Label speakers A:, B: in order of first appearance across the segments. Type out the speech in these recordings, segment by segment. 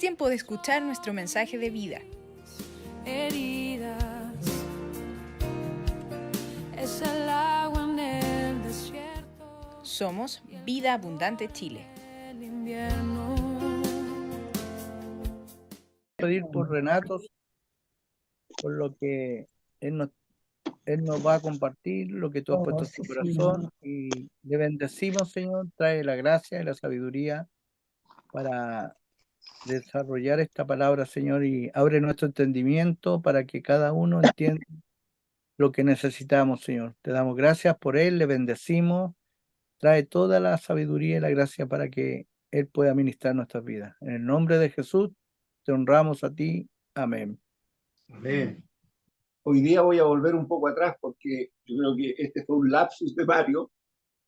A: tiempo de escuchar nuestro mensaje de vida.
B: Heridas, es el agua en el desierto.
A: Somos Vida Abundante Chile.
B: El invierno.
C: Pedir por Renato, por lo que él nos va a compartir, lo que tú has puesto en su corazón, y le bendecimos, Señor. Trae la gracia y la sabiduría para desarrollar esta palabra, Señor, y abre nuestro entendimiento para que cada uno entienda lo que necesitamos, Señor. Te damos gracias por él, le bendecimos. Trae toda la sabiduría y la gracia para que él pueda ministrar nuestras vidas. En el nombre de Jesús, te honramos a ti. Amén.
D: Amén. Hoy día voy a volver un poco atrás porque yo creo que este fue un lapsus de Mario,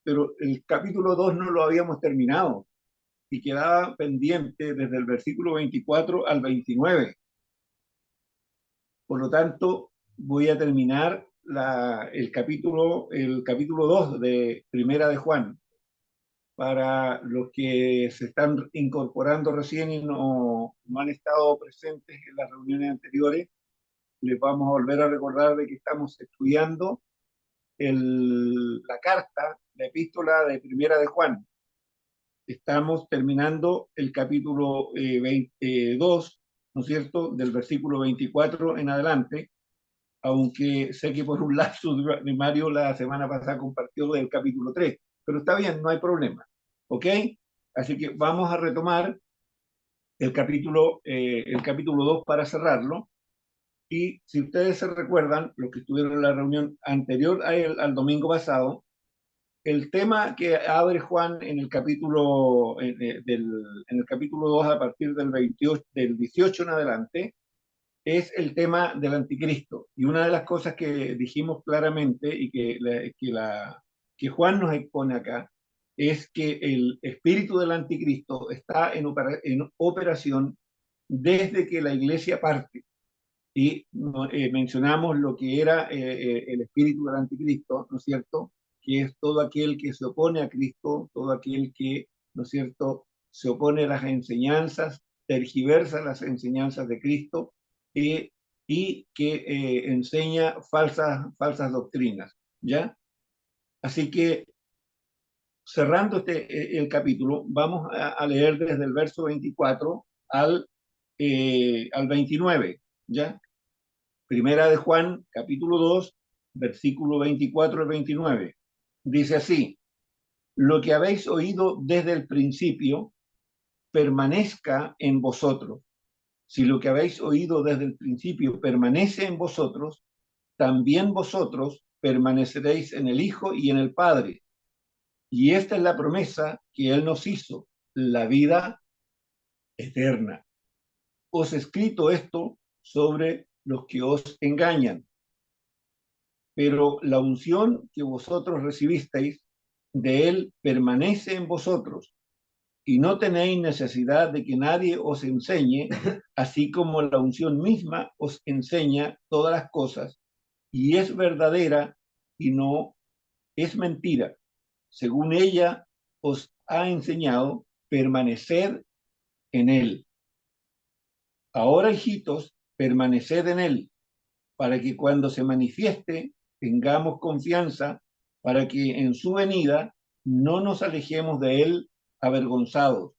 D: pero el capítulo 2 no lo habíamos terminado y quedaba pendiente desde el versículo 24 al 29. Por lo tanto, voy a terminar el capítulo 2 de Primera de Juan. Para los que se están incorporando recién y no han estado presentes en las reuniones anteriores, les vamos a volver a recordar de que estamos estudiando la carta, la epístola de Primera de Juan. Estamos terminando el capítulo 22, ¿no es cierto?, del versículo 24 en adelante, aunque sé que por un lapsus de Mario la semana pasada compartió del capítulo 3, pero está bien, no hay problema, ¿ok? Así que vamos a retomar el capítulo 2 para cerrarlo. Y si ustedes se recuerdan, los que estuvieron en la reunión anterior al domingo pasado, el tema que abre Juan en el capítulo, en el capítulo 2 a partir del 18 en adelante, es el tema del anticristo. Y una de las cosas que dijimos claramente y que Juan nos expone acá es que el espíritu del anticristo está en operación desde que la iglesia parte. Y mencionamos lo que era el espíritu del anticristo, ¿no es cierto?, que es todo aquel que se opone a Cristo, todo aquel que, ¿no es cierto?, se opone a las enseñanzas, tergiversa las enseñanzas de Cristo y que enseña falsas doctrinas, ¿ya? Así que, cerrando el capítulo, vamos a leer desde el verso 24 al 29, ¿ya? Primera de Juan, capítulo 2, versículo 24 al 29. Dice así: lo que habéis oído desde el principio permanezca en vosotros. Si lo que habéis oído desde el principio permanece en vosotros, también vosotros permaneceréis en el Hijo y en el Padre. Y esta es la promesa que Él nos hizo, la vida eterna. Os he escrito esto sobre los que os engañan. Pero la unción que vosotros recibisteis de Él permanece en vosotros, y no tenéis necesidad de que nadie os enseñe, así como la unción misma os enseña todas las cosas, y es verdadera y no es mentira. Según ella os ha enseñado, permaneced en Él. Ahora, hijitos, permaneced en Él, para que cuando se manifieste tengamos confianza, para que en su venida no nos alejemos de Él avergonzados.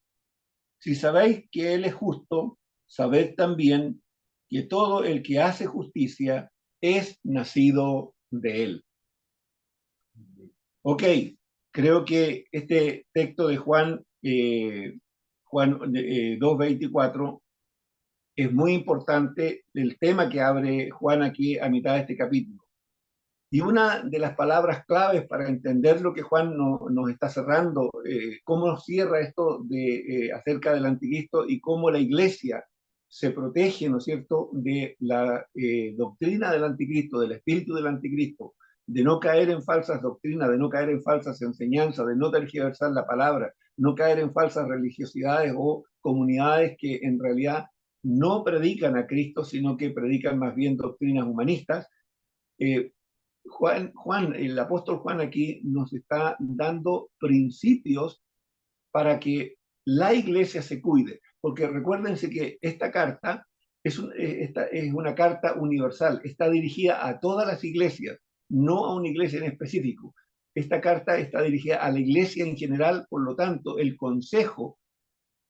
D: Si sabéis que Él es justo, sabed también que todo el que hace justicia es nacido de Él. Ok, creo que este texto de Juan 2:24, es muy importante el tema que abre Juan aquí a mitad de este capítulo. Y una de las palabras claves para entender lo que Juan nos está cerrando, cómo nos cierra esto acerca del anticristo y cómo la iglesia se protege, ¿no es cierto?, de la doctrina del anticristo, del espíritu del anticristo, de no caer en falsas doctrinas, de no caer en falsas enseñanzas, de no tergiversar la palabra, no caer en falsas religiosidades o comunidades que en realidad no predican a Cristo, sino que predican más bien doctrinas humanistas. El apóstol Juan aquí nos está dando principios para que la iglesia se cuide, porque recuérdense que esta carta es una carta universal, está dirigida a todas las iglesias, no a una iglesia en específico. Esta carta está dirigida a la iglesia en general, por lo tanto, el consejo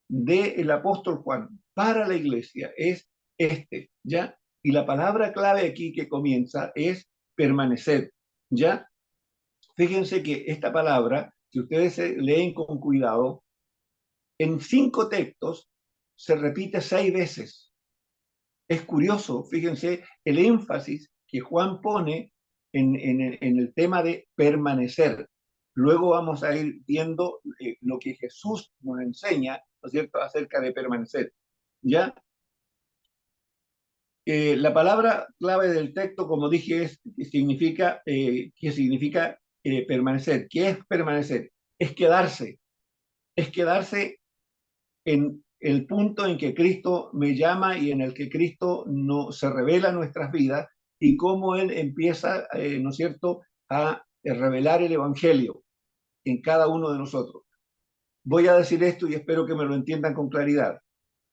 D: del apóstol Juan para la iglesia es este, ¿ya? Y la palabra clave aquí que comienza es permanecer, ¿ya? Fíjense que esta palabra, si ustedes leen con cuidado, en 5 textos se repite 6 veces. Es curioso, fíjense, el énfasis que Juan pone en el tema de permanecer. Luego vamos a ir viendo lo que Jesús nos enseña, ¿no es cierto?, acerca de permanecer. ¿Ya? La palabra clave del texto, como dije, significa permanecer. ¿Qué es permanecer? Es quedarse en el punto en que Cristo me llama y en el que Cristo no, se revela en nuestras vidas y cómo Él empieza, ¿no es cierto?, a revelar el Evangelio en cada uno de nosotros. Voy a decir esto y espero que me lo entiendan con claridad.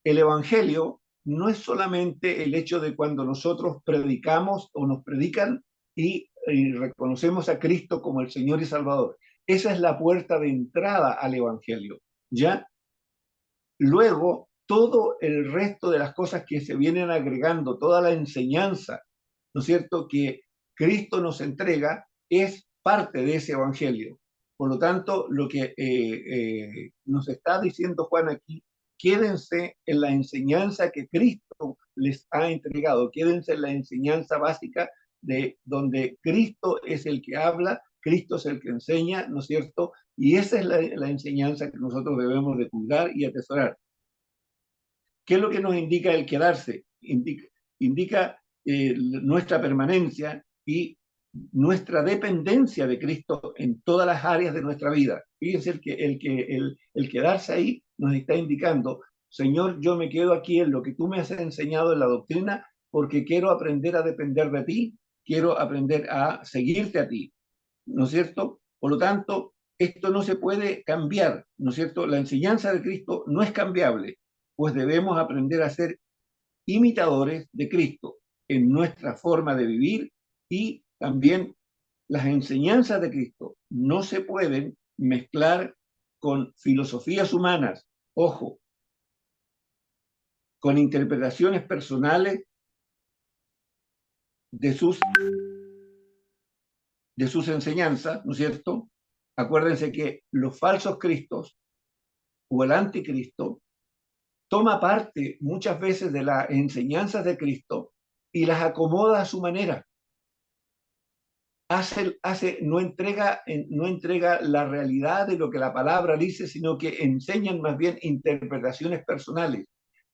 D: El Evangelio no es solamente el hecho de cuando nosotros predicamos o nos predican y reconocemos a Cristo como el Señor y Salvador. Esa es la puerta de entrada al Evangelio, ¿ya? Luego, todo el resto de las cosas que se vienen agregando, toda la enseñanza, ¿no es cierto?, que Cristo nos entrega, es parte de ese Evangelio. Por lo tanto, lo que nos está diciendo Juan aquí, quédense en la enseñanza que Cristo les ha entregado, quédense en la enseñanza básica de donde Cristo es el que habla, Cristo es el que enseña, ¿no es cierto? Y esa es la enseñanza que nosotros debemos de cuidar y atesorar. ¿Qué es lo que nos indica el quedarse? Indica nuestra permanencia y nuestra dependencia de Cristo en todas las áreas de nuestra vida. Fíjense el quedarse ahí nos está indicando, Señor, yo me quedo aquí en lo que tú me has enseñado en la doctrina porque quiero aprender a depender de ti, quiero aprender a seguirte a ti, ¿no es cierto? Por lo tanto, esto no se puede cambiar, ¿no es cierto? La enseñanza de Cristo no es cambiable, pues debemos aprender a ser imitadores de Cristo en nuestra forma de vivir y también las enseñanzas de Cristo no se pueden mezclar con filosofías humanas, ojo, con interpretaciones personales de sus enseñanzas, ¿no es cierto? Acuérdense que los falsos cristos o el anticristo toma parte muchas veces de las enseñanzas de Cristo y las acomoda a su manera. No entrega la realidad de lo que la palabra dice, sino que enseñan más bien interpretaciones personales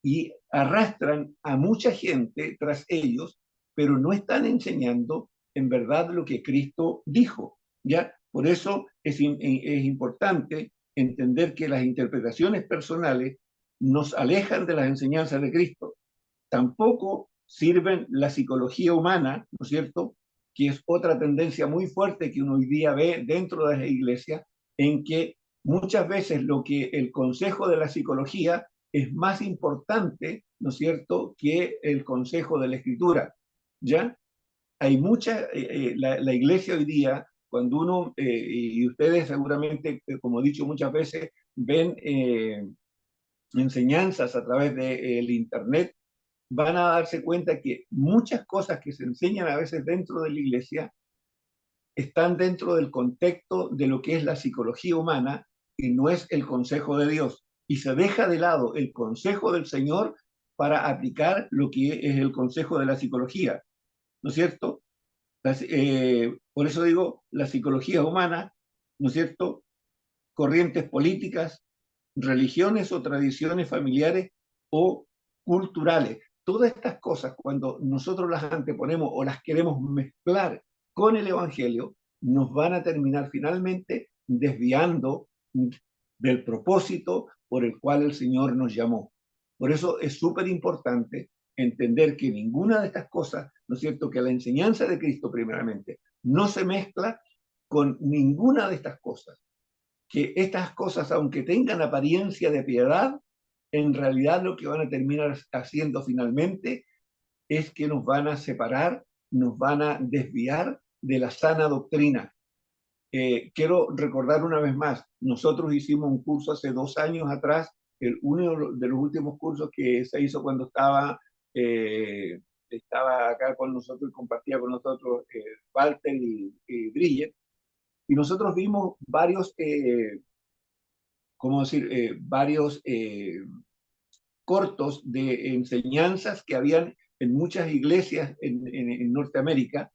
D: y arrastran a mucha gente tras ellos, pero no están enseñando en verdad lo que Cristo dijo, ¿ya? Por eso es importante entender que las interpretaciones personales nos alejan de las enseñanzas de Cristo. Tampoco sirven la psicología humana, ¿no es cierto?, que es otra tendencia muy fuerte que uno hoy día ve dentro de la iglesia, en que muchas veces lo que el consejo de la psicología es más importante, ¿no es cierto?, que el consejo de la escritura, ¿ya? Hay la iglesia hoy día, cuando uno, y ustedes seguramente, como he dicho muchas veces, ven enseñanzas a través del internet, van a darse cuenta que muchas cosas que se enseñan a veces dentro de la iglesia están dentro del contexto de lo que es la psicología humana y no es el consejo de Dios. Y se deja de lado el consejo del Señor para aplicar lo que es el consejo de la psicología, ¿no es cierto? Por eso digo, la psicología humana, ¿no es cierto?, corrientes políticas, religiones o tradiciones familiares o culturales. Todas estas cosas, cuando nosotros las anteponemos o las queremos mezclar con el Evangelio, nos van a terminar finalmente desviando del propósito por el cual el Señor nos llamó. Por eso es súper importante entender que ninguna de estas cosas, ¿no es cierto?, que la enseñanza de Cristo primeramente no se mezcla con ninguna de estas cosas. Que estas cosas, aunque tengan apariencia de piedad, en realidad lo que van a terminar haciendo finalmente es que nos van a separar, nos van a desviar de la sana doctrina. Quiero recordar una vez más, nosotros hicimos un curso hace 2 años atrás, uno de los últimos cursos que se hizo cuando estaba acá con nosotros y compartía con nosotros Walter y Bridget, y nosotros vimos varios, ¿cómo decir? Varios cortos de enseñanzas que habían en muchas iglesias en Norteamérica,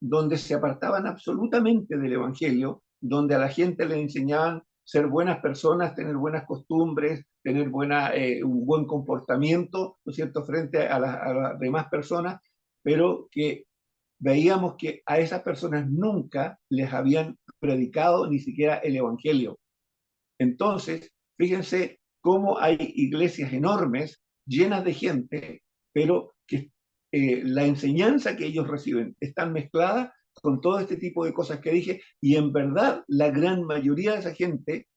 D: donde se apartaban absolutamente del Evangelio, donde a la gente le enseñaban ser buenas personas, tener buenas costumbres, tener un buen comportamiento, ¿no es cierto?, frente a las demás personas, pero que veíamos que a esas personas nunca les habían predicado ni siquiera el Evangelio. Entonces, fíjense cómo hay iglesias enormes, llenas de gente, pero que la enseñanza que ellos reciben está mezclada con todo este tipo de cosas que dije, y en verdad la gran mayoría de esa gente,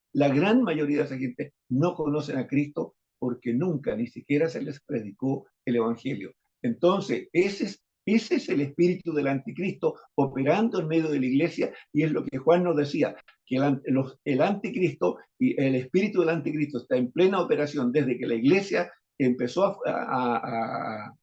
D: no conocen a Cristo porque nunca ni siquiera se les predicó el Evangelio. Entonces, ese es el espíritu del anticristo operando en medio de la iglesia, y es lo que Juan nos decía, que el anticristo y el espíritu del anticristo está en plena operación desde que la iglesia empezó a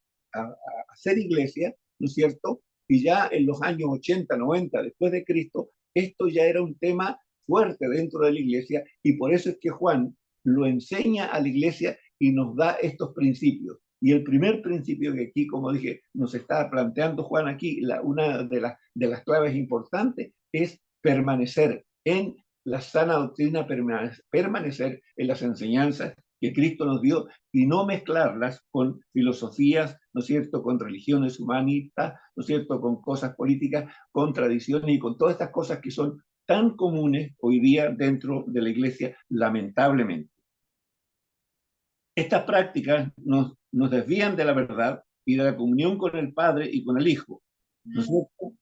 D: hacer iglesia, ¿no es cierto? Y ya en los años 80, 90, después de Cristo, esto ya era un tema fuerte dentro de la iglesia, y por eso es que Juan lo enseña a la iglesia y nos da estos principios. Y el primer principio que aquí, como dije, nos está planteando Juan aquí, una de las claves importantes es permanecer en la sana doctrina, permanecer en las enseñanzas que Cristo nos dio y no mezclarlas con filosofías, ¿no es cierto?, con religiones humanistas, ¿no es cierto?, con cosas políticas, con tradiciones y con todas estas cosas que son tan comunes hoy día dentro de la iglesia, lamentablemente. Estas prácticas nos desvían de la verdad y de la comunión con el Padre y con el Hijo, ¿no es cierto?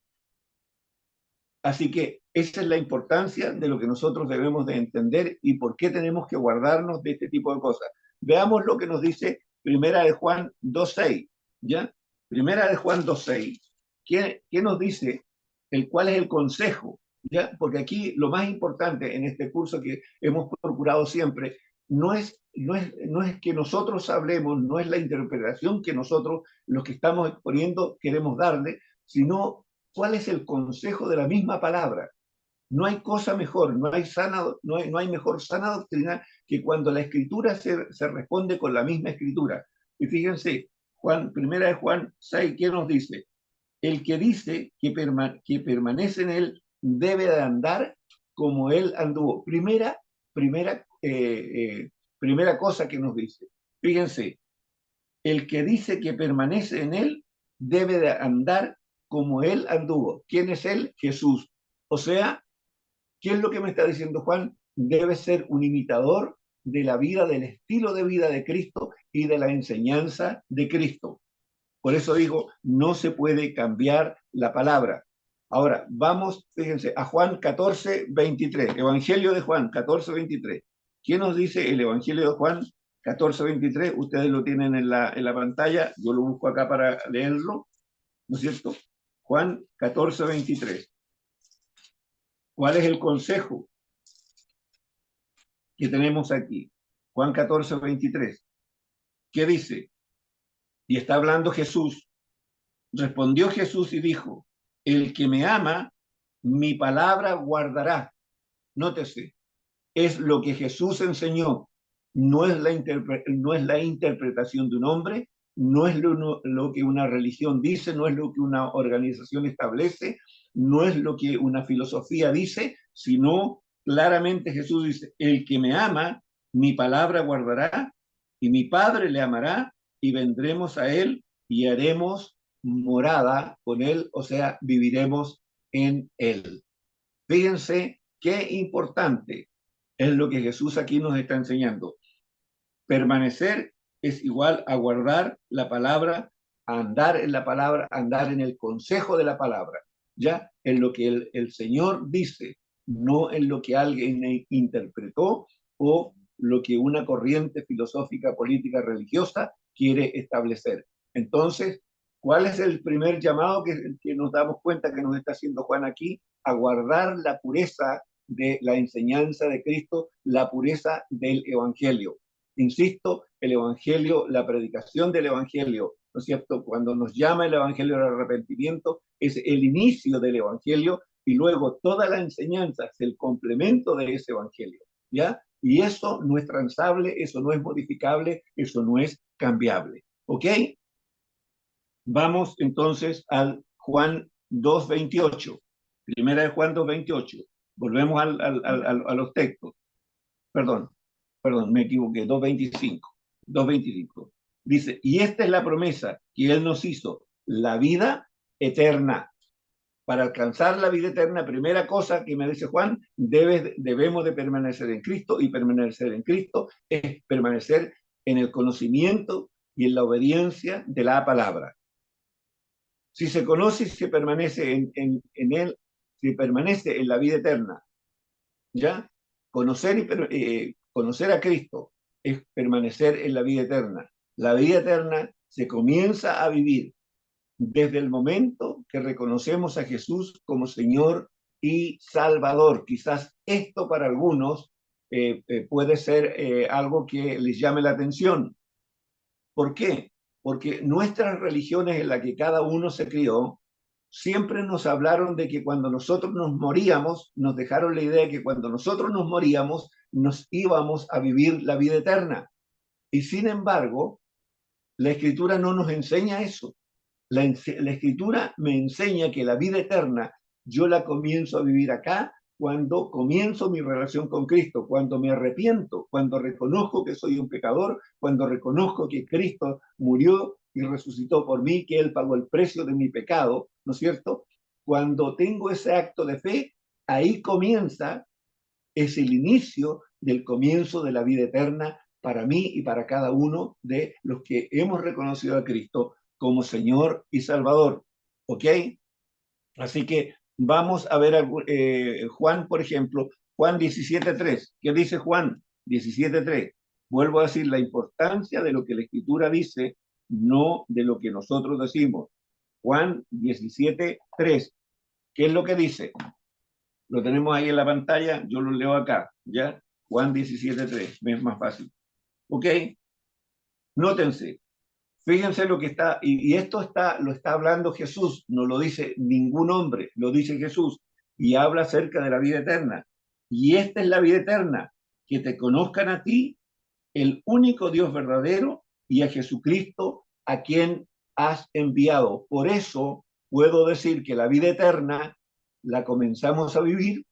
D: Así que esa es la importancia de lo que nosotros debemos de entender y por qué tenemos que guardarnos de este tipo de cosas. Veamos lo que nos dice Primera de Juan 2.6, ¿ya? Primera de Juan 2.6. ¿Qué nos dice? ¿Cuál es el consejo? ¿Ya? Porque aquí lo más importante en este curso que hemos procurado siempre no es que nosotros hablemos, no es la interpretación que nosotros, los que estamos exponiendo, queremos darle, sino cuál es el consejo de la misma palabra. No hay cosa mejor, no hay mejor sana doctrina que cuando la escritura se responde con la misma escritura. Y fíjense, primera de Juan 6, ¿qué nos dice? El que dice que permanece en él debe de andar como él anduvo. Primera cosa que nos dice. Fíjense, el que dice que permanece en él debe de andar como él anduvo. ¿Quién es él? Jesús. O sea, ¿qué es lo que me está diciendo Juan? Debe ser un imitador de la vida, del estilo de vida de Cristo y de la enseñanza de Cristo. Por eso digo, no se puede cambiar la palabra. Ahora, vamos, fíjense, a Juan 14:23, Evangelio de Juan 14:23. ¿Qué nos dice el Evangelio de Juan 14:23? Ustedes lo tienen en la pantalla, yo lo busco acá para leerlo, ¿no es cierto? Juan 14:23. ¿Cuál es el consejo que tenemos aquí? Juan 14:23. ¿Qué dice? Y está hablando Jesús. Respondió Jesús y dijo, el que me ama, mi palabra guardará. Nótese, es lo que Jesús enseñó. No es la interpretación de un hombre, no es lo que una religión dice, no es lo que una organización establece, no es lo que una filosofía dice, sino claramente Jesús dice, el que me ama, mi palabra guardará, y mi Padre le amará, y vendremos a él y haremos morada con él, o sea, viviremos en él. Fíjense qué importante es lo que Jesús aquí nos está enseñando. Permanecer es igual a guardar la palabra, a andar en la palabra, a andar en el consejo de la palabra, ya en lo que el Señor dice, no en lo que alguien interpretó o lo que una corriente filosófica, política, religiosa quiere establecer. Entonces, ¿cuál es el primer llamado que nos damos cuenta que nos está haciendo Juan aquí? A guardar la pureza de la enseñanza de Cristo, la pureza del Evangelio. Insisto, el Evangelio, la predicación del Evangelio, ¿no es cierto? Cuando nos llama el Evangelio al arrepentimiento, es el inicio del Evangelio y luego toda la enseñanza es el complemento de ese Evangelio, ¿ya? Y eso no es transable, eso no es modificable, eso no es cambiable, ¿ok? Vamos entonces al Juan 2:28, primera de Juan 2:28. Volvemos a los textos. Perdón, me equivoqué, 2:25. Dice, y esta es la promesa que Él nos hizo, la vida eterna. Para alcanzar la vida eterna, primera cosa que me dice Juan, debemos de permanecer en Cristo, y permanecer en Cristo es permanecer en el conocimiento y en la obediencia de la palabra. Si se conoce y se permanece en Él, si permanece en la vida eterna, ¿ya? Conocer a Cristo es permanecer en la vida eterna. La vida eterna se comienza a vivir desde el momento que reconocemos a Jesús como Señor y Salvador. Quizás esto para algunos puede ser algo que les llame la atención. ¿Por qué? Porque nuestras religiones en las que cada uno se crió siempre nos hablaron de que cuando nosotros nos moríamos, nos dejaron la idea de que cuando nosotros nos moríamos, nos íbamos a vivir la vida eterna. Y sin embargo, la Escritura no nos enseña eso. La Escritura me enseña que la vida eterna yo la comienzo a vivir acá cuando comienzo mi relación con Cristo, cuando me arrepiento, cuando reconozco que soy un pecador, cuando reconozco que Cristo murió y resucitó por mí, que Él pagó el precio de mi pecado, ¿no es cierto? Cuando tengo ese acto de fe, ahí es el inicio del comienzo de la vida eterna para mí y para cada uno de los que hemos reconocido a Cristo como Señor y Salvador, ¿ok? Así que vamos a ver Juan, por ejemplo, Juan 17:3. ¿Qué dice Juan 17:3? Vuelvo a decir la importancia de lo que la Escritura dice, no de lo que nosotros decimos. Juan 17:3. ¿Qué es lo que dice? Lo tenemos ahí en la pantalla, yo lo leo acá, ¿ya? Juan 17:3, es más fácil. ¿Ok? Nótense. Fíjense lo que está, y esto lo está hablando Jesús, no lo dice ningún hombre, lo dice Jesús, y habla acerca de la vida eterna. Y esta es la vida eterna, que te conozcan a ti, el único Dios verdadero, y a Jesucristo, a quien has enviado. Por eso puedo decir que la vida eterna la comenzamos a vivir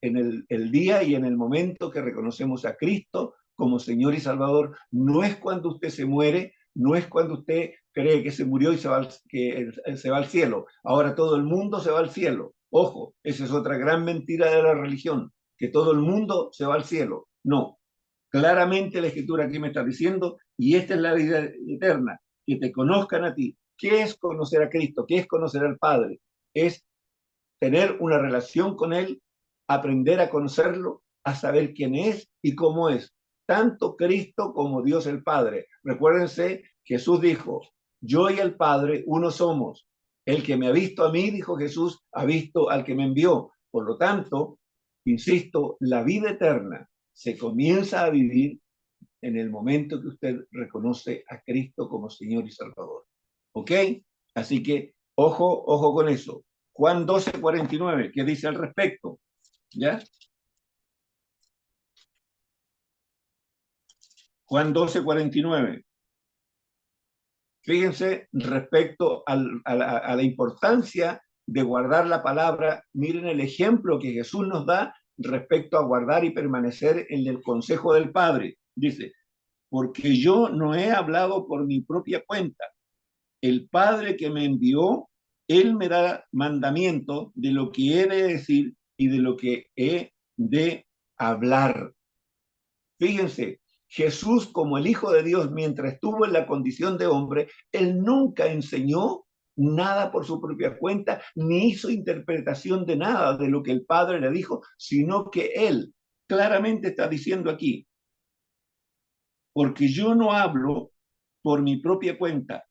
D: en el día y en el momento que reconocemos a Cristo como Señor y Salvador. No es cuando usted se muere, no es cuando usted cree que se murió y que se va al cielo. Ahora todo el mundo se va al cielo. Ojo, esa es otra gran mentira de la religión, que todo el mundo se va al cielo. No, claramente la Escritura aquí me está diciendo, y esta es la vida eterna, que te conozcan a ti. ¿Qué es conocer a Cristo? ¿Qué es conocer al Padre? Es tener una relación con Él, aprender a conocerlo, a saber quién es y cómo es, tanto Cristo como Dios el Padre. Recuérdense, Jesús dijo, yo y el Padre uno somos. El que me ha visto a mí, dijo Jesús, ha visto al que me envió. Por lo tanto, insisto, la vida eterna se comienza a vivir en el momento que usted reconoce a Cristo como Señor y Salvador. ¿Ok? Así que, ojo con eso. Juan 12:49, ¿qué dice al respecto? ¿Ya? Juan 12:49. Fíjense respecto a la importancia de guardar la palabra. Miren el ejemplo que Jesús nos da respecto a guardar y permanecer en el consejo del Padre. Dice, porque yo no he hablado por mi propia cuenta. El Padre que me envió, Él me da mandamiento de lo que he de decir y de lo que he de hablar. Fíjense, Jesús como el Hijo de Dios, mientras estuvo en la condición de hombre, Él nunca enseñó nada por su propia cuenta, ni hizo interpretación de nada de lo que el Padre le dijo, sino que Él claramente está diciendo aquí, porque yo no hablo por mi propia cuenta.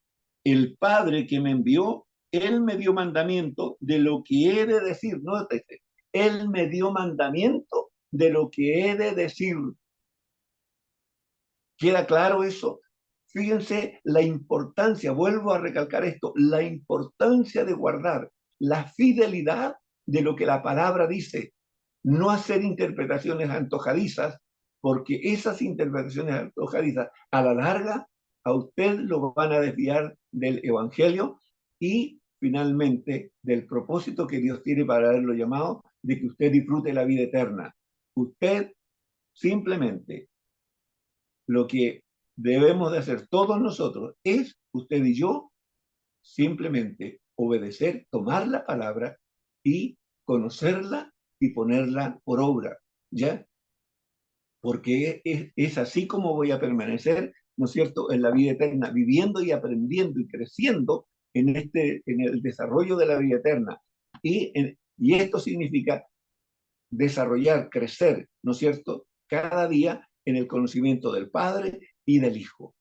D: El Padre que me envió, Él me dio mandamiento de lo que he de decir. Nótese, Él me dio mandamiento de lo que he de decir. ¿Queda claro eso? Fíjense la importancia, vuelvo a recalcar esto, la importancia de guardar la fidelidad de lo que la palabra dice, no hacer interpretaciones antojadizas, porque esas interpretaciones antojadizas a la larga a usted lo van a desviar del evangelio y finalmente del propósito que Dios tiene para haberlo llamado, de que usted disfrute la vida eterna. Usted simplemente lo que debemos de hacer todos nosotros es, usted y yo, simplemente obedecer, tomar la palabra y conocerla y ponerla por obra, ¿ya? Porque es así como voy a permanecer, ¿no es cierto?, en la vida eterna, viviendo y aprendiendo y creciendo en el desarrollo de la vida eterna. Y esto significa desarrollar, crecer, ¿no es cierto?, cada día en el conocimiento del Padre y del Hijo.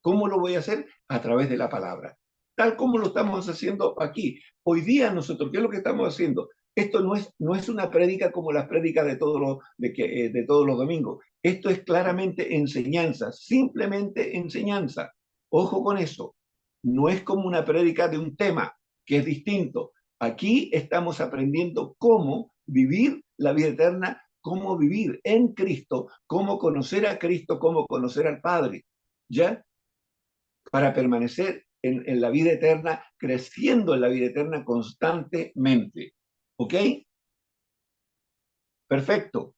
D: ¿Cómo lo voy a hacer? A través de la palabra. Tal como lo estamos haciendo aquí. Hoy día nosotros, ¿qué es lo que estamos haciendo? Esto no es una prédica como las prédicas de todos los domingos. Esto es claramente enseñanza, simplemente enseñanza. Ojo con eso. No es como una prédica de un tema, que es distinto. Aquí estamos aprendiendo cómo vivir la vida eterna, cómo vivir en Cristo, cómo conocer a Cristo, cómo conocer al Padre. ¿Ya? Para permanecer en la vida eterna, creciendo en la vida eterna constantemente. ¿Ok? Perfecto.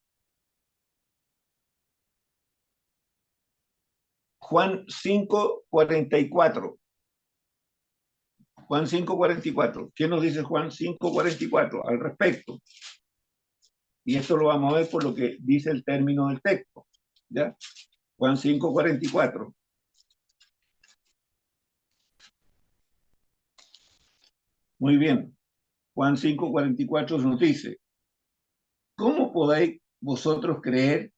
D: Juan 5:44. Juan 5:44. ¿Qué nos dice Juan 5:44 al respecto? Y esto lo vamos a ver por lo que dice el término del texto. ¿Ya? Juan 5:44. Muy bien. Juan 5:44 nos dice: ¿cómo podéis vosotros creer,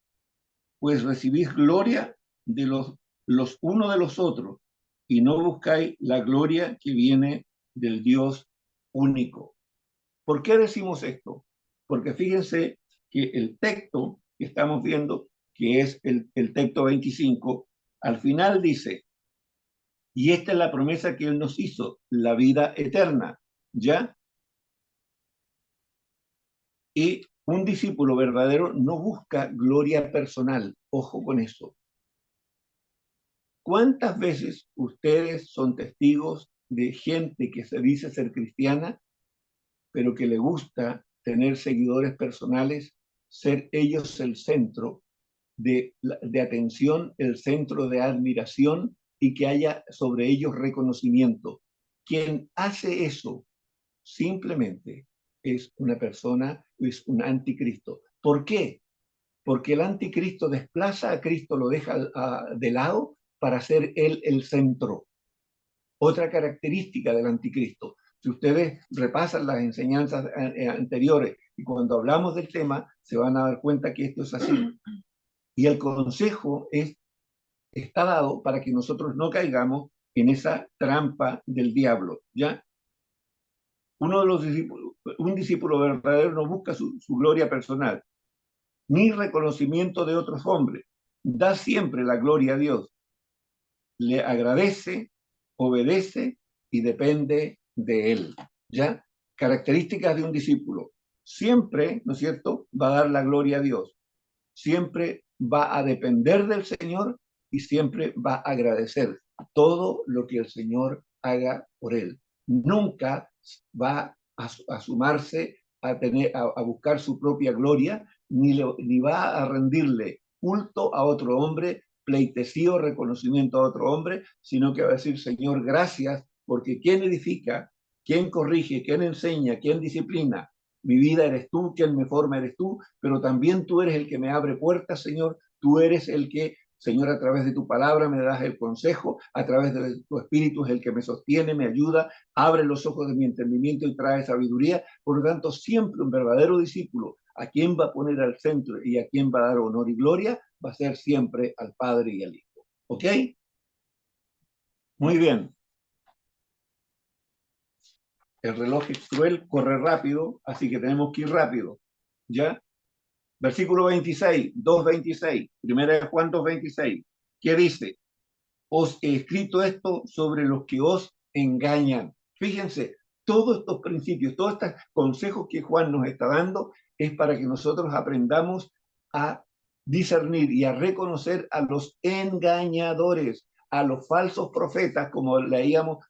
D: pues recibís gloria de los unos de los otros y no buscáis la gloria que viene del Dios único? ¿Por qué decimos esto? Porque fíjense que el texto que estamos viendo, que es el texto 25, al final dice: y esta es la promesa que Él nos hizo, la vida eterna, ¿ya? Y un discípulo verdadero no busca gloria personal, ojo con eso. ¿Cuántas veces ustedes son testigos de gente que se dice ser cristiana, pero que le gusta tener seguidores personales, ser ellos el centro de atención, el centro de admiración y que haya sobre ellos reconocimiento? Quien hace eso simplemente es una persona, es un anticristo. ¿Por qué? Porque el anticristo desplaza a Cristo, lo deja de lado para ser él el centro. Otra característica del anticristo, si ustedes repasan las enseñanzas anteriores y cuando hablamos del tema, se van a dar cuenta que esto es así. Y el consejo está dado para que nosotros no caigamos en esa trampa del diablo, ¿ya? Un discípulo verdadero no busca su gloria personal, ni reconocimiento de otros hombres. Da siempre la gloria a Dios. Le agradece, obedece y depende de Él. ¿Ya? Características de un discípulo. Siempre, ¿no es cierto?, va a dar la gloria a Dios. Siempre va a depender del Señor y siempre va a agradecer todo lo que el Señor haga por él. Nunca va a sumarse a buscar su propia gloria, ni va a rendirle culto a otro hombre, pleitesío, reconocimiento a otro hombre, sino que va a decir: Señor, gracias, porque quien edifica, quien corrige, quien enseña, quien disciplina mi vida eres tú, quien me forma eres tú, pero también tú eres el que me abre puertas, Señor. Tú eres el que, Señor, a través de tu palabra me das el consejo, a través de tu espíritu es el que me sostiene, me ayuda, abre los ojos de mi entendimiento y trae sabiduría. Por lo tanto, siempre un verdadero discípulo a quién va a poner al centro y a quién va a dar honor y gloria, va a ser siempre al Padre y al Hijo. ¿Ok? Muy bien. El reloj es cruel, corre rápido, así que tenemos que ir rápido. ¿Ya? Versículo 26, 2:26, primera de Juan 2:26. ¿Qué dice? Os he escrito esto sobre los que os engañan. Fíjense, todos estos principios, todos estos consejos que Juan nos está dando es para que nosotros aprendamos a discernir y a reconocer a los engañadores, a los falsos profetas, como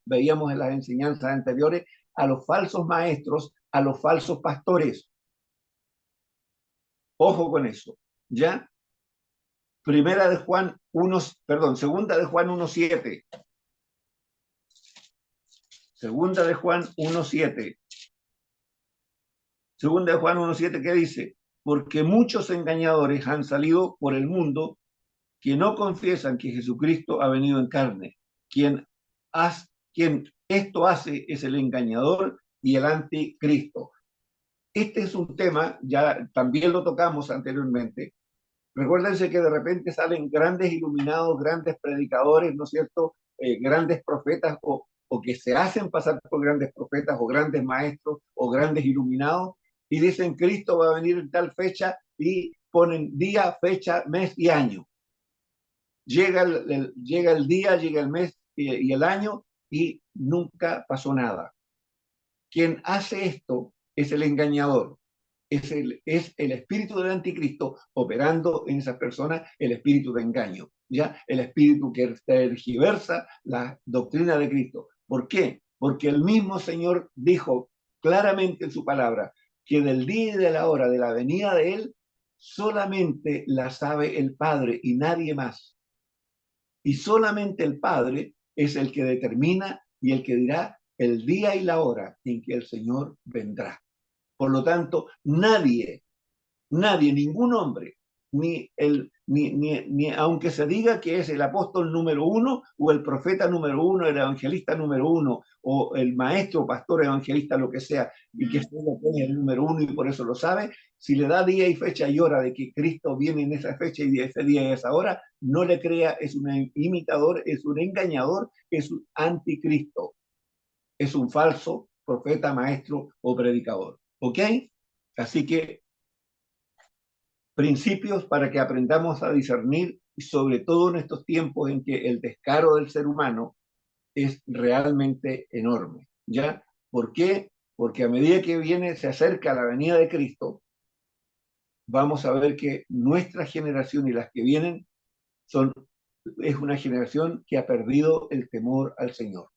D: veíamos en las enseñanzas anteriores, a los falsos maestros, a los falsos pastores. Ojo con eso, ¿ya? Segunda de Juan 1:7. Segunda de Juan 1:7. Segunda de Juan 1:7, ¿qué dice? Porque muchos engañadores han salido por el mundo que no confiesan que Jesucristo ha venido en carne. Quien esto hace es el engañador y el anticristo. Este es un tema, ya también lo tocamos anteriormente. Recuérdense que de repente salen grandes iluminados, grandes predicadores, ¿no es cierto? Grandes profetas o que se hacen pasar por grandes profetas o grandes maestros o grandes iluminados y dicen Cristo va a venir en tal fecha y ponen día, fecha, mes y año. Llega el día, llega el mes y el año y nunca pasó nada. Quien hace esto es el engañador. Es el espíritu del anticristo operando en esas personas, el espíritu de engaño, ¿ya? El espíritu que tergiversa la doctrina de Cristo. ¿Por qué? Porque el mismo Señor dijo claramente en su palabra que del día y de la hora de la venida de Él solamente la sabe el Padre y nadie más. Y solamente el Padre es el que determina y el que dirá el día y la hora en que el Señor vendrá. Por lo tanto, nadie, ningún hombre, ni aunque se diga que es el apóstol número 1 o el profeta número 1, el evangelista número 1 o el maestro, pastor, evangelista, lo que sea, y que solo pone el número 1 y por eso lo sabe, si le da día y fecha y hora de que Cristo viene en esa fecha y ese día y esa hora, no le crea, es un imitador, es un engañador, es un anticristo, es un falso profeta, maestro o predicador. ¿Ok? Así que principios para que aprendamos a discernir, y sobre todo en estos tiempos en que el descaro del ser humano es realmente enorme. ¿Ya? ¿Por qué? Porque a medida que se acerca la venida de Cristo, vamos a ver que nuestra generación y las que vienen es una generación que ha perdido el temor al Señor.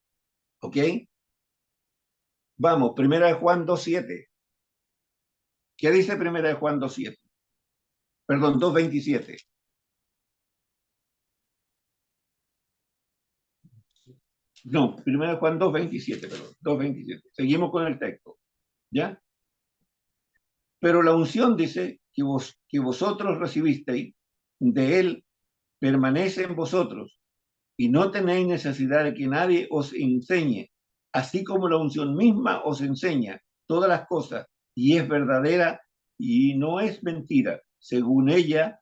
D: ¿Ok? Vamos, primera de Juan 2:7. ¿Qué dice primera de Juan 2:7? Perdón, 2:27. No, primera de Juan 2:27, perdón, 2:27. Seguimos con el texto, ¿ya? Pero la unción dice que vosotros recibisteis de él, permanece en vosotros, y no tenéis necesidad de que nadie os enseñe, así como la unción misma os enseña todas las cosas, y es verdadera y no es mentira, según ella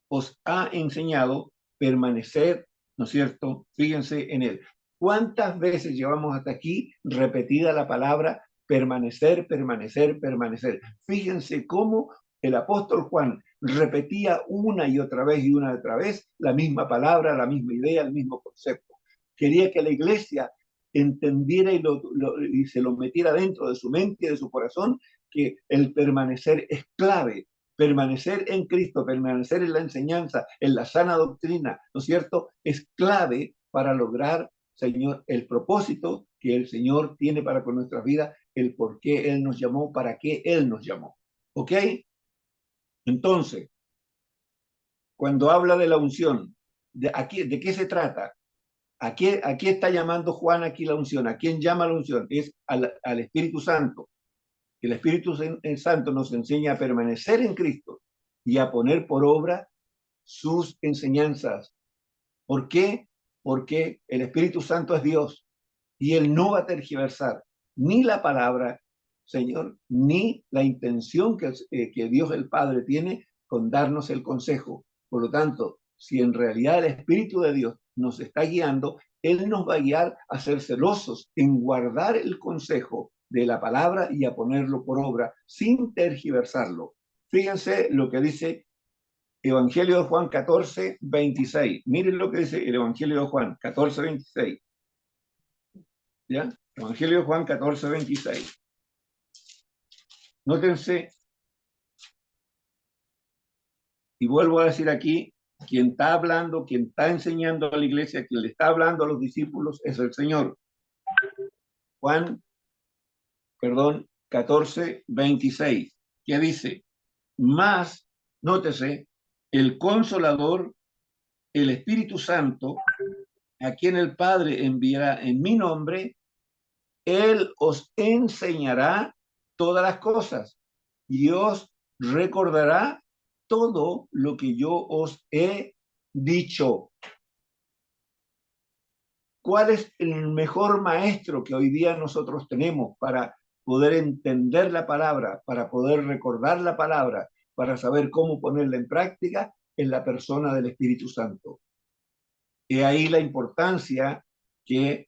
D: os ha enseñado, permanecer, ¿no es cierto? Fíjense en él. ¿Cuántas veces llevamos hasta aquí repetida la palabra permanecer, permanecer, permanecer? Fíjense cómo el apóstol Juan repetía una y otra vez la misma palabra, la misma idea, el mismo concepto. Quería que la iglesia entendiera y se lo metiera dentro de su mente y de su corazón, que el permanecer es clave. Permanecer en Cristo, permanecer en la enseñanza, en la sana doctrina, ¿no es cierto? Es clave para lograr, Señor, el propósito que el Señor tiene para con nuestras vidas, el por qué Él nos llamó, para qué Él nos llamó. ¿Ok? Entonces, cuando habla de la unción, ¿de qué se trata? ¿A qué está llamando Juan aquí la unción? ¿A quién llama la unción? Es al Espíritu Santo. El Espíritu Santo nos enseña a permanecer en Cristo y a poner por obra sus enseñanzas. ¿Por qué? Porque el Espíritu Santo es Dios y Él no va a tergiversar ni la palabra, Señor, ni la intención que Dios el Padre tiene con darnos el consejo. Por lo tanto, si en realidad el Espíritu de Dios nos está guiando, Él nos va a guiar a ser celosos en guardar el consejo de la palabra y a ponerlo por obra sin tergiversarlo. Fíjense lo que dice Evangelio de Juan 14, 26. Miren lo que dice el Evangelio de Juan 14, 26. ¿Ya? Evangelio de Juan 14, 26. Nótense, y vuelvo a decir aquí, quien está hablando, quien está enseñando a la iglesia, quien le está hablando a los discípulos es el Señor. Juan, 14, 26, que dice, más, nótese, el Consolador, el Espíritu Santo, a quien el Padre enviará en mi nombre, Él os enseñará todas las cosas y os recordará todo lo que yo os he dicho. ¿Cuál es el mejor maestro que hoy día nosotros tenemos para poder entender la palabra, para poder recordar la palabra, para saber cómo ponerla en práctica? En la persona del Espíritu Santo. Y ahí la importancia que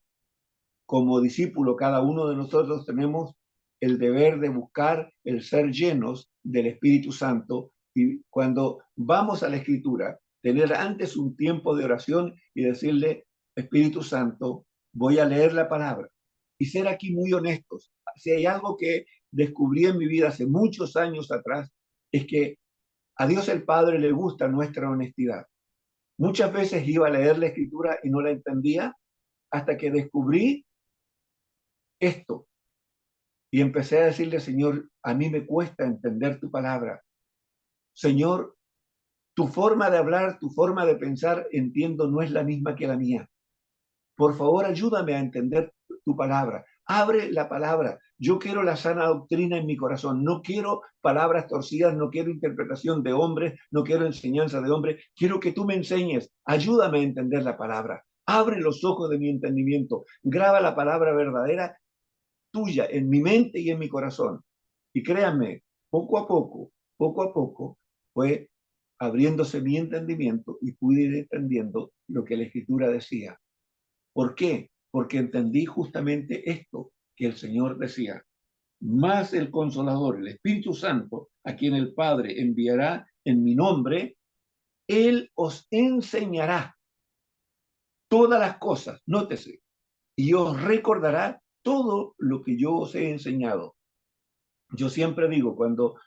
D: como discípulo cada uno de nosotros tenemos el deber de buscar el ser llenos del Espíritu Santo, y cuando vamos a la Escritura, tener antes un tiempo de oración y decirle, Espíritu Santo, voy a leer la palabra. Y ser aquí muy honestos. Si hay algo que descubrí en mi vida hace muchos años atrás, es que a Dios el Padre le gusta nuestra honestidad. Muchas veces iba a leer la Escritura y no la entendía hasta que descubrí esto. Y empecé a decirle, Señor, a mí me cuesta entender tu palabra. Señor, tu forma de hablar, tu forma de pensar, entiendo, no es la misma que la mía. Por favor, ayúdame a entender tu palabra. Abre la palabra. Yo quiero la sana doctrina en mi corazón. No quiero palabras torcidas, no quiero interpretación de hombres, no quiero enseñanza de hombres. Quiero que tú me enseñes. Ayúdame a entender la palabra. Abre los ojos de mi entendimiento. Graba la palabra verdadera tuya en mi mente y en mi corazón. Y créanme, poco a poco, fue abriéndose mi entendimiento y pude ir entendiendo lo que la Escritura decía. ¿Por qué? Porque entendí justamente esto que el Señor decía. Más el Consolador, el Espíritu Santo, a quien el Padre enviará en mi nombre, Él os enseñará todas las cosas, nótese, y os recordará todo lo que yo os he enseñado. Yo siempre digo, cuando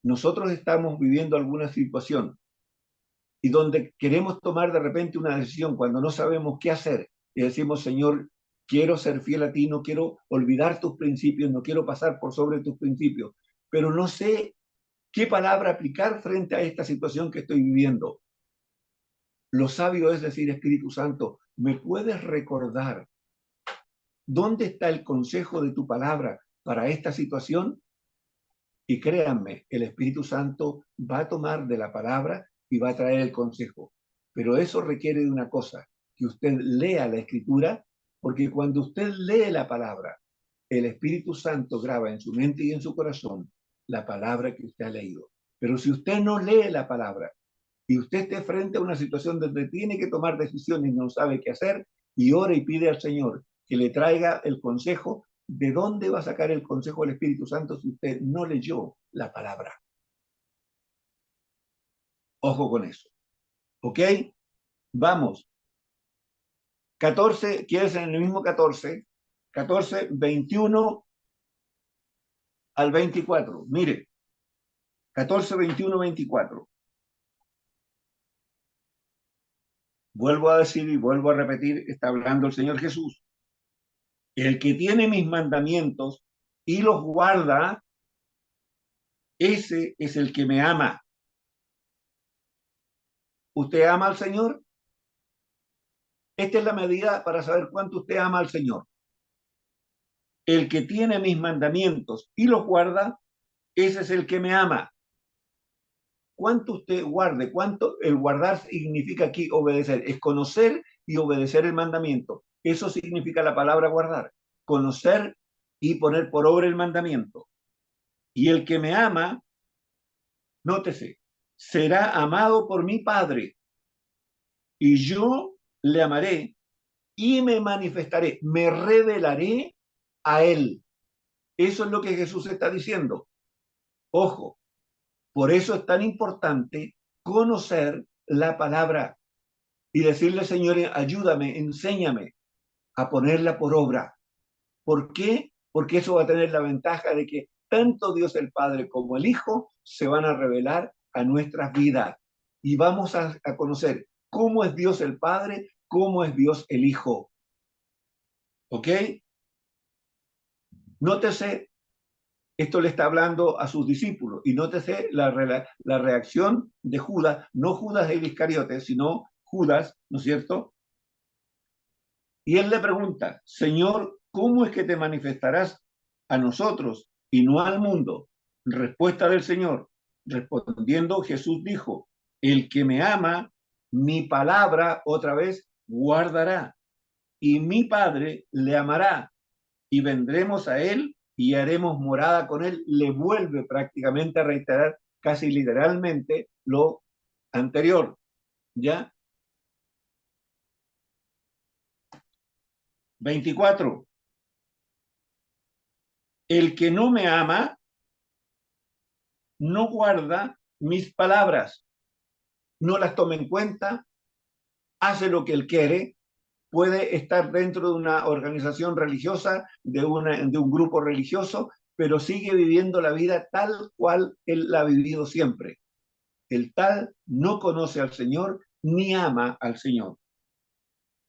D: nosotros estamos viviendo alguna situación y donde queremos tomar de repente una decisión, cuando no sabemos qué hacer, y decimos, Señor, quiero ser fiel a ti, no quiero olvidar tus principios, no quiero pasar por sobre tus principios, pero no sé qué palabra aplicar frente a esta situación que estoy viviendo. Lo sabio es decir, Espíritu Santo, ¿me puedes recordar dónde está el consejo de tu palabra para esta situación? Y créanme, el Espíritu Santo va a tomar de la palabra y va a traer el consejo. Pero eso requiere de una cosa, que usted lea la Escritura, porque cuando usted lee la palabra, el Espíritu Santo graba en su mente y en su corazón la palabra que usted ha leído. Pero si usted no lee la palabra y usted esté frente a una situación donde tiene que tomar decisiones y no sabe qué hacer, y ora y pide al Señor que le traiga el consejo, ¿de dónde va a sacar el consejo del Espíritu Santo si usted no leyó la palabra? Ojo con eso. ¿Ok? Vamos. 14, ¿quieres en el mismo 14? 14, 21 al 24. Mire. 14, 21, 24. Vuelvo a decir y vuelvo a repetir, está hablando el Señor Jesús. El que tiene mis mandamientos y los guarda, ese es el que me ama. ¿Usted ama al Señor? Esta es la medida para saber cuánto usted ama al Señor. El que tiene mis mandamientos y los guarda, ese es el que me ama. ¿Cuánto usted guarde? ¿Cuánto? El guardar significa aquí obedecer. Es conocer y obedecer el mandamiento. Eso significa la palabra guardar. Conocer y poner por obra el mandamiento. Y el que me ama, nótese, será amado por mi Padre, y yo le amaré y me manifestaré, me revelaré a él. Eso es lo que Jesús está diciendo. Ojo, por eso es tan importante conocer la palabra y decirle, Señor, ayúdame, enséñame a ponerla por obra. ¿Por qué? Porque eso va a tener la ventaja de que tanto Dios el Padre como el Hijo se van a revelar a nuestras vidas y vamos a conocer cómo es Dios el Padre, cómo es Dios el Hijo. ¿Ok? Nótese, esto le está hablando a sus discípulos y nótese la reacción de Judas, no Judas el Iscariote, sino Judas, ¿no es cierto? Y él le pregunta, Señor, ¿cómo es que te manifestarás a nosotros y no al mundo? Respuesta del Señor. Respondiendo, Jesús dijo, el que me ama, mi palabra, otra vez, guardará, y mi Padre le amará, y vendremos a él y haremos morada con él. Le vuelve prácticamente a reiterar casi literalmente lo anterior, ¿ya? 24. El que no me ama, no guarda mis palabras, no las toma en cuenta, hace lo que él quiere, puede estar dentro de una organización religiosa, de un grupo religioso, pero sigue viviendo la vida tal cual él la ha vivido siempre. El tal no conoce al Señor ni ama al Señor.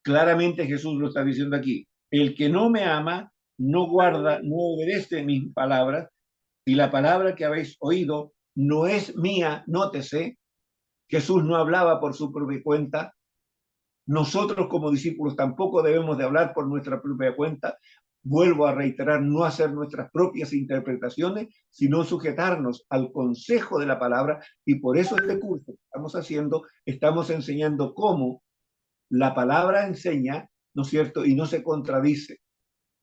D: Claramente Jesús lo está diciendo aquí. El que no me ama, no guarda, no obedece mis palabras, y la palabra que habéis oído no es mía, nótese, Jesús no hablaba por su propia cuenta, nosotros como discípulos tampoco debemos de hablar por nuestra propia cuenta, vuelvo a reiterar, no hacer nuestras propias interpretaciones, sino sujetarnos al consejo de la palabra, y por eso este curso que estamos haciendo, estamos enseñando cómo la palabra enseña, ¿no es cierto?, y no se contradice,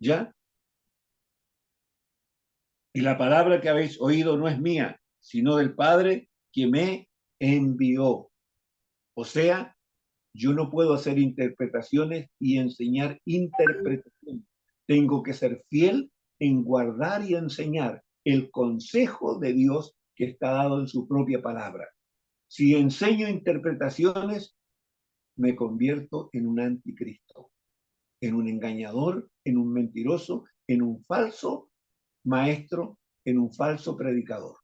D: ¿ya? Y la palabra que habéis oído no es mía, sino del Padre que me envió. O sea, yo no puedo hacer interpretaciones y enseñar interpretaciones. Tengo que ser fiel en guardar y enseñar el consejo de Dios que está dado en su propia palabra. Si enseño interpretaciones, me convierto en un anticristo, en un engañador, en un mentiroso, en un falso maestro, en un falso predicador.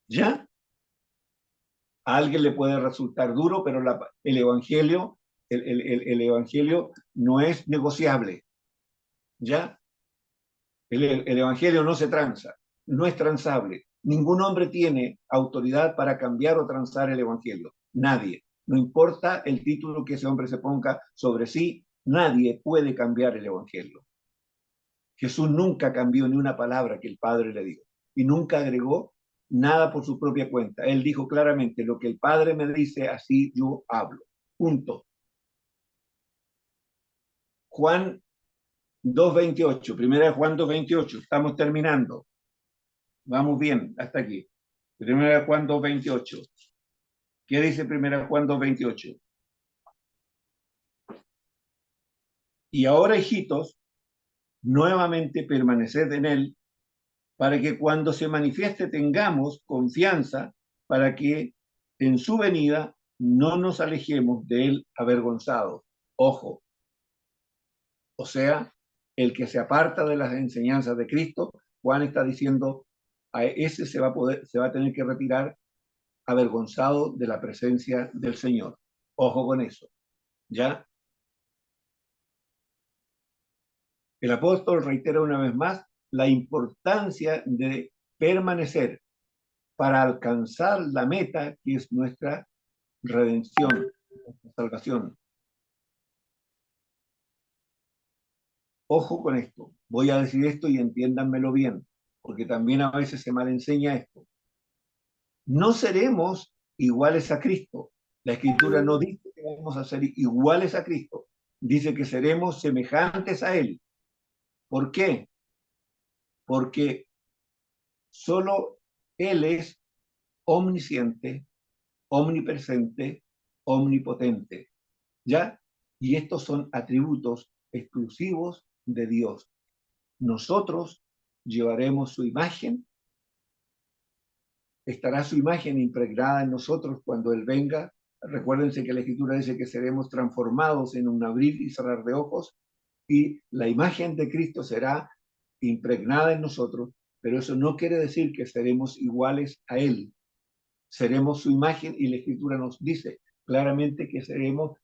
D: ¿Ya? A alguien le puede resultar duro, pero el evangelio, el evangelio no es negociable. ¿Ya? El evangelio no se transa, no es transable. Ningún hombre tiene autoridad para cambiar o transar el evangelio. Nadie. No importa el título que ese hombre se ponga sobre sí, nadie puede cambiar el evangelio. Jesús nunca cambió ni una palabra que el Padre le dio y nunca agregó nada por su propia cuenta. Él dijo claramente, lo que el Padre me dice, así yo hablo. Punto. Juan 2:28, primera de Juan 2:28, estamos terminando. Vamos bien, hasta aquí. Primera de Juan 2:28. ¿Qué dice primera de Juan 2:28? Y ahora, hijitos, nuevamente permaneced en él, para que cuando se manifieste tengamos confianza, para que en su venida no nos alejemos de él avergonzados. Ojo. O sea, el que se aparta de las enseñanzas de Cristo, Juan está diciendo, a ese se va a tener que retirar avergonzado de la presencia del Señor. Ojo con eso. ¿Ya? El apóstol reitera una vez más la importancia de permanecer para alcanzar la meta que es nuestra redención, nuestra salvación. Ojo con esto. Voy a decir esto y entiéndanmelo bien, porque también a veces se malenseña esto. No seremos iguales a Cristo. La Escritura no dice que vamos a ser iguales a Cristo. Dice que seremos semejantes a Él. ¿Por qué? Porque solo Él es omnisciente, omnipresente, omnipotente, ¿ya? Y estos son atributos exclusivos de Dios. Nosotros llevaremos su imagen, estará su imagen impregnada en nosotros cuando Él venga. Recuérdense que la Escritura dice que seremos transformados en un abrir y cerrar de ojos, y la imagen de Cristo será impregnada en nosotros, pero eso no quiere decir que seremos iguales a Él. Seremos su imagen, y la Escritura nos dice claramente que seremos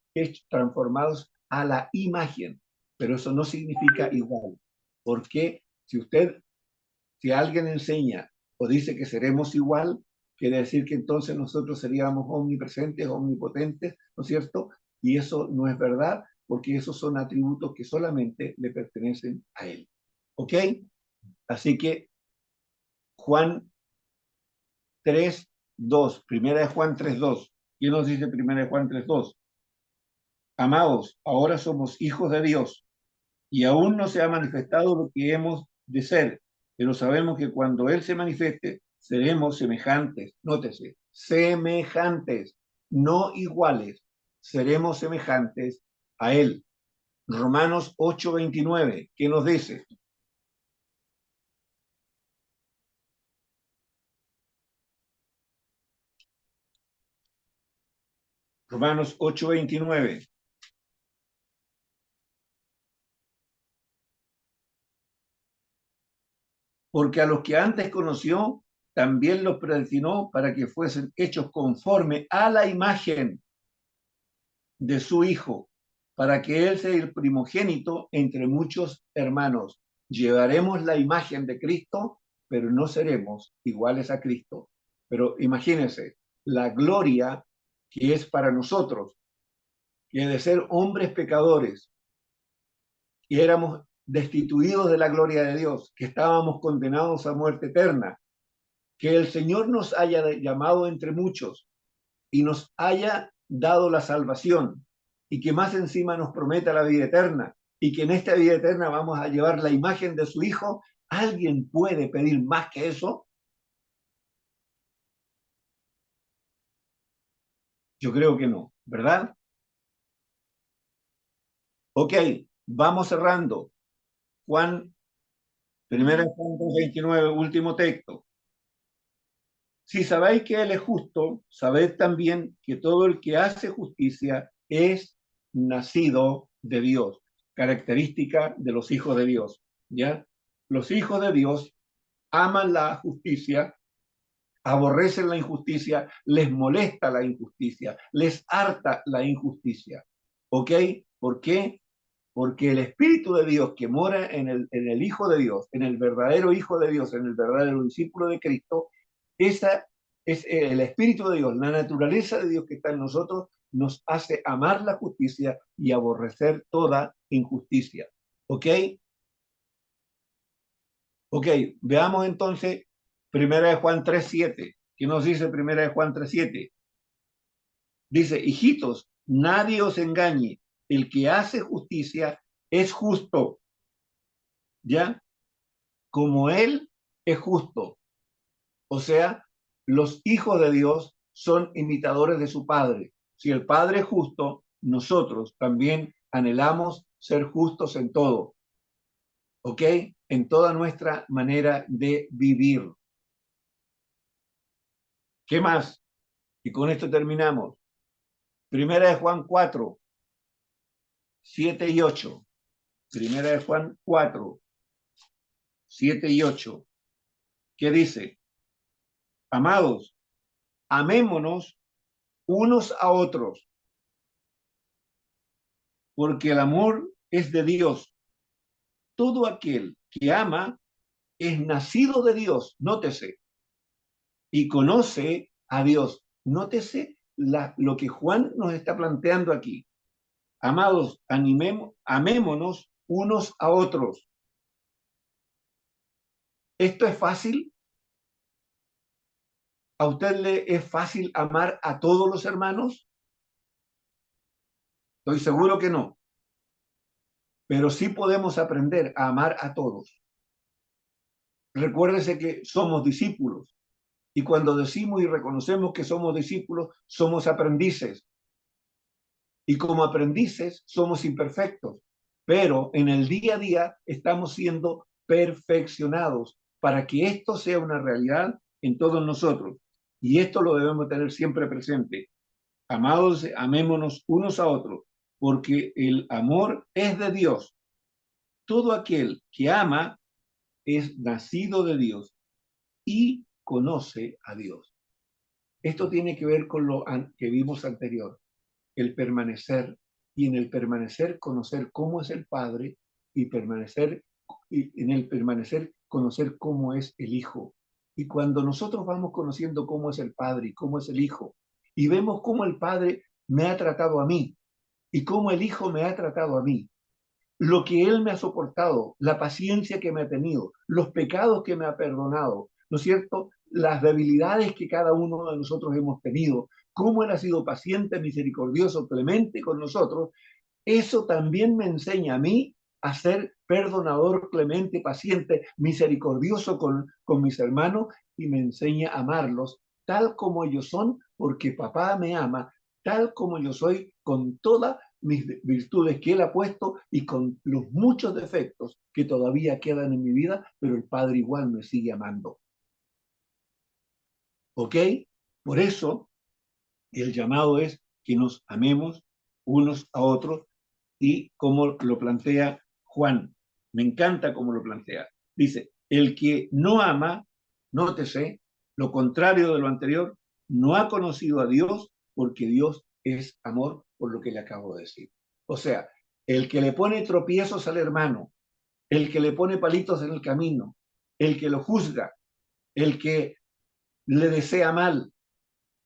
D: transformados a la imagen, pero eso no significa igual. Porque si alguien enseña o dice que seremos igual, quiere decir que entonces nosotros seríamos omnipresentes, omnipotentes, ¿no es cierto? Y eso no es verdad, porque esos son atributos que solamente le pertenecen a Él. ¿Ok? Así que Juan 3:2, primera de Juan 3:2. ¿Quién nos dice primera de Juan 3:2? Amados, ahora somos hijos de Dios, y aún no se ha manifestado lo que hemos de ser, pero sabemos que cuando Él se manifieste, seremos semejantes. Nótese, semejantes, no iguales, seremos semejantes a Él. Romanos 8:29, ¿qué nos dice? Romanos 8:29. Porque a los que antes conoció, también los predestinó para que fuesen hechos conforme a la imagen de su Hijo, para que Él sea el primogénito entre muchos hermanos. Llevaremos la imagen de Cristo, pero no seremos iguales a Cristo. Pero imagínense, la gloria que es para nosotros, que de ser hombres pecadores, y éramos destituidos de la gloria de Dios, que estábamos condenados a muerte eterna, que el Señor nos haya llamado entre muchos y nos haya dado la salvación, y que más encima nos prometa la vida eterna, y que en esta vida eterna vamos a llevar la imagen de su Hijo. ¿Alguien puede pedir más que eso? Yo creo que no, ¿verdad? Ok, vamos cerrando. Juan, primera Juan 2:29, último texto. Si sabéis que Él es justo, sabed también que todo el que hace justicia es nacido de Dios. Característica de los hijos de Dios, ¿ya? Los hijos de Dios aman la justicia, aborrecen la injusticia, les molesta la injusticia, les harta la injusticia. ¿Ok? ¿Por qué? Porque el Espíritu de Dios que mora en el Hijo de Dios, en el verdadero Hijo de Dios, en el verdadero discípulo de Cristo, esa es el Espíritu de Dios, la naturaleza de Dios que está en nosotros, nos hace amar la justicia y aborrecer toda injusticia. ¿Ok? Ok, veamos entonces Primera de Juan 3:7. ¿Qué nos dice Primera de Juan 3:7? Dice, hijitos, nadie os engañe, el que hace justicia es justo, ¿ya? Como Él es justo. O sea, los hijos de Dios son imitadores de su Padre. Si el Padre es justo, nosotros también anhelamos ser justos en todo, ¿ok? En toda nuestra manera de vivir. ¿Qué más? Y con esto terminamos. Primera de Juan 4, 7 y 8. Primera de Juan 4, 7 y 8. ¿Qué dice? Amados, amémonos unos a otros, porque el amor es de Dios. Todo aquel que ama es nacido de Dios, nótese, y conoce a Dios. Nótese lo que Juan nos está planteando aquí. Amados, amémonos unos a otros. ¿Esto es fácil? ¿A usted le es fácil amar a todos los hermanos? Estoy seguro que no. pero sí podemos aprender a amar a todos. Recuérdese que somos discípulos, y cuando decimos y reconocemos que somos discípulos, somos aprendices. Y como aprendices somos imperfectos, pero en el día a día estamos siendo perfeccionados para que esto sea una realidad en todos nosotros. Y esto lo debemos tener siempre presente. Amados, amémonos unos a otros, porque el amor es de Dios. Todo aquel que ama es nacido de Dios y conoce a Dios. Esto tiene que ver con lo que vimos anterior, el permanecer, y en el permanecer conocer cómo es el Padre, y en el permanecer conocer cómo es el Hijo. Y cuando nosotros vamos conociendo cómo es el Padre y cómo es el Hijo, y vemos cómo el Padre me ha tratado a mí y cómo el Hijo me ha tratado a mí, lo que Él me ha soportado, la paciencia que me ha tenido, los pecados que me ha perdonado, ¿no es cierto? Las debilidades que cada uno de nosotros hemos tenido, cómo Él ha sido paciente, misericordioso, clemente con nosotros, eso también me enseña a mí a ser perdonador, clemente, paciente, misericordioso con mis hermanos, y me enseña a amarlos tal como ellos son, porque papá me ama tal como yo soy, con todas mis virtudes que Él ha puesto y con los muchos defectos que todavía quedan en mi vida, pero el Padre igual me sigue amando. ¿Ok? Por eso el llamado es que nos amemos unos a otros, y como lo plantea Juan, me encanta cómo lo plantea. Dice, el que no ama, nótese, lo contrario de lo anterior, no ha conocido a Dios, porque Dios es amor, por lo que le acabo de decir. O sea, el que le pone tropiezos al hermano, el que le pone palitos en el camino, el que lo juzga, el que le desea mal,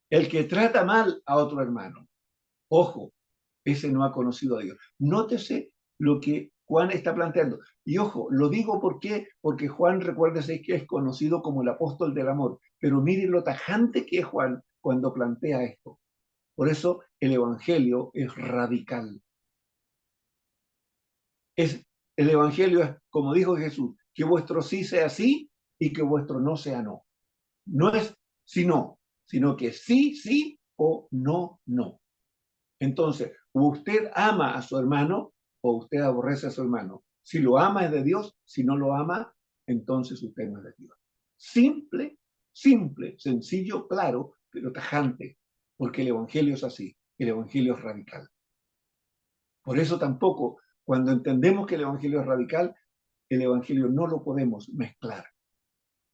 D: el que trata mal a otro hermano, ojo, ese no ha conocido a Dios. Nótese lo que Juan está planteando. Y ojo, lo digo porque Juan, recuérdese que es conocido como el apóstol del amor, pero miren lo tajante que es Juan cuando plantea esto. Por eso el evangelio es radical. El evangelio es, como dijo Jesús, que vuestro sí sea sí y que vuestro no sea no. No es si no, sino que sí, sí o no, no. Entonces, usted ama a su hermano o usted aborrece a su hermano. Si lo ama es de Dios, si no lo ama, entonces usted no es de Dios. Simple, simple, sencillo, claro, pero tajante, porque el evangelio es así, el evangelio es radical. Por eso tampoco, cuando entendemos que el evangelio es radical, el evangelio no lo podemos mezclar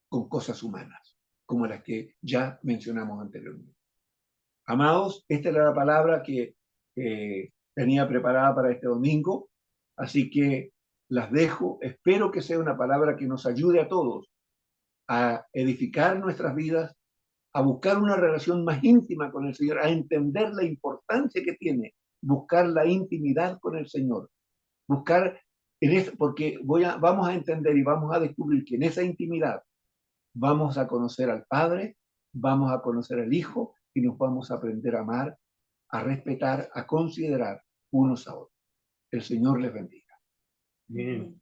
D: con cosas humanas, como las que ya mencionamos anteriormente. Amados, esta era la palabra que tenía preparada para este domingo, así que las dejo. Espero que sea una palabra que nos ayude a todos a edificar nuestras vidas, a buscar una relación más íntima con el Señor, a entender la importancia que tiene buscar la intimidad con el Señor, buscar porque vamos a entender y vamos a descubrir que en esa intimidad vamos a conocer al Padre, vamos a conocer al Hijo y nos vamos a aprender a amar, a respetar, a considerar unos a otros. El Señor les bendiga.
E: Bien.